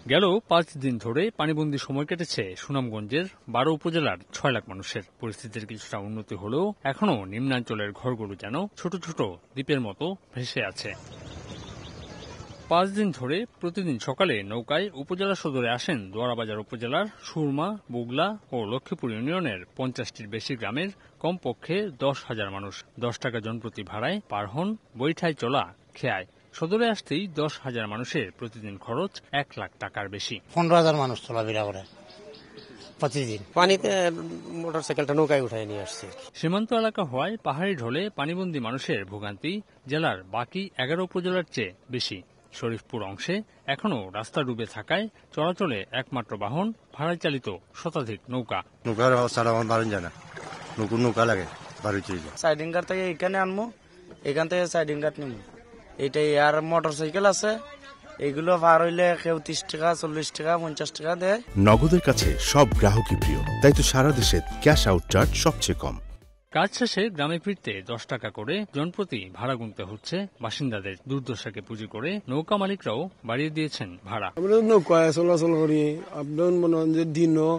গেল 5 দিন ধরে পানিবন্দী সময় কেটেছে সুনামগঞ্জের 12 উপজেলার 6 লাখ মানুষের। পরিস্থিতির কিছুটা উন্নতি হলেও এখনো নিম্নাঞ্চলের ঘরগুলো যেন ছোট ছোট দ্বীপের মতো ভেসে আছে। 5 দিন ধরে প্রতিদিন সকালে নৌকায় উপজেলা সদরে আসেন দোয়ারাবাজার উপজেলার সুরমা, বুগলা ও লক্ষ্মীপুর ইউনিয়নের 50টির বেশি গ্রামের কমপক্ষে 10,000 মানুষ। 10 টাকা জনপ্রতি ভাড়ায় পার হন বৈঠায় চলা খেয়ায়। সদরে আসতেই 10,000 মানুষের প্রতিদিন খরচ 1 লাখ টাকার বেশি। 15,000 মানুষ চলাফেরা করে প্রতিদিন। পানিতে মোটরসাইকেলটা নৌকায় উঠায় নিয়ে আসছে। সীমান্ত এলাকা হওয়ায় পাহাড়ি ঢলে পানিবন্দী মানুষের ভোগান্তি জেলার বাকি 11 উপজেলার চেয়ে বেশি। শরীফপুর অংশে এখনো রাস্তা ডুবে থাকায় চলাচলে একমাত্র বাহন ভাড়ায় চালিত শতাধিক নৌকা। নৌকার অবস্থাটা বাড়ুন যায় না, নৌকা লাগে বাড়িতে। সাইডিং গার্ড থেকে এখানে আনবো, এখান থেকে সাইডিং গার্ড নিব, এটাই। আর মোটরসাইকেল আছে, এগুলো পার হইলে কেউ 30 টাকা, 40 টাকা, 50 টাকা দেয়। নগদের কাছে সব গ্রাহকই প্রিয়, তাই তো সারা দেশে ক্যাশ আউট চার্জ সবচেয়ে কম। কাজ শেষে গ্রামে ফিরতে 10 টাকা করে জনপ্রতি ভাড়া গুনতে হচ্ছে বাসিন্দাদের। দুর্দশাকে পুঁজি করে নৌকা মালিকরাও বাড়িয়ে দিয়েছেন ভাড়া। আমরা নৌকায় চলাচল করি, আপনার মনে হয় যে দিনও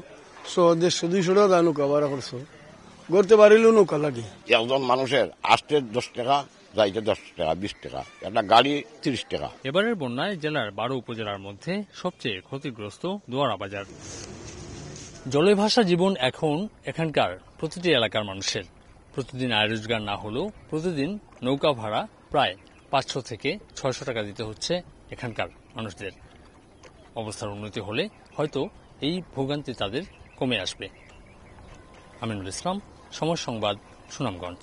100-150-200 টাকা নৌকা ভাড়া করছো, করতে পারিলেও নৌকা লাগে। একজন মানুষের আসতে 10 টাকা, যাইতে 10 টাকা, 20 টাকা, একটা গাড়ি 30 টাকা। এবারের বন্যায় জেলার 12 উপজেলার মধ্যে সবচেয়ে ক্ষতিগ্রস্ত দোয়ারাবাজার। জলে ভাসা জীবন এখন এখানকার প্রতিটি এলাকার মানুষের। প্রতিদিন আয় রোজগার না হলেও প্রতিদিন নৌকা ভাড়া প্রায় 500 থেকে 600 টাকা দিতে হচ্ছে এখানকার মানুষদের। অবস্থার উন্নতি হলে হয়তো এই ভোগান্তি তাদের কমে আসবে। আমিনুল ইসলাম, সময় সংবাদ, সুনামগঞ্জ।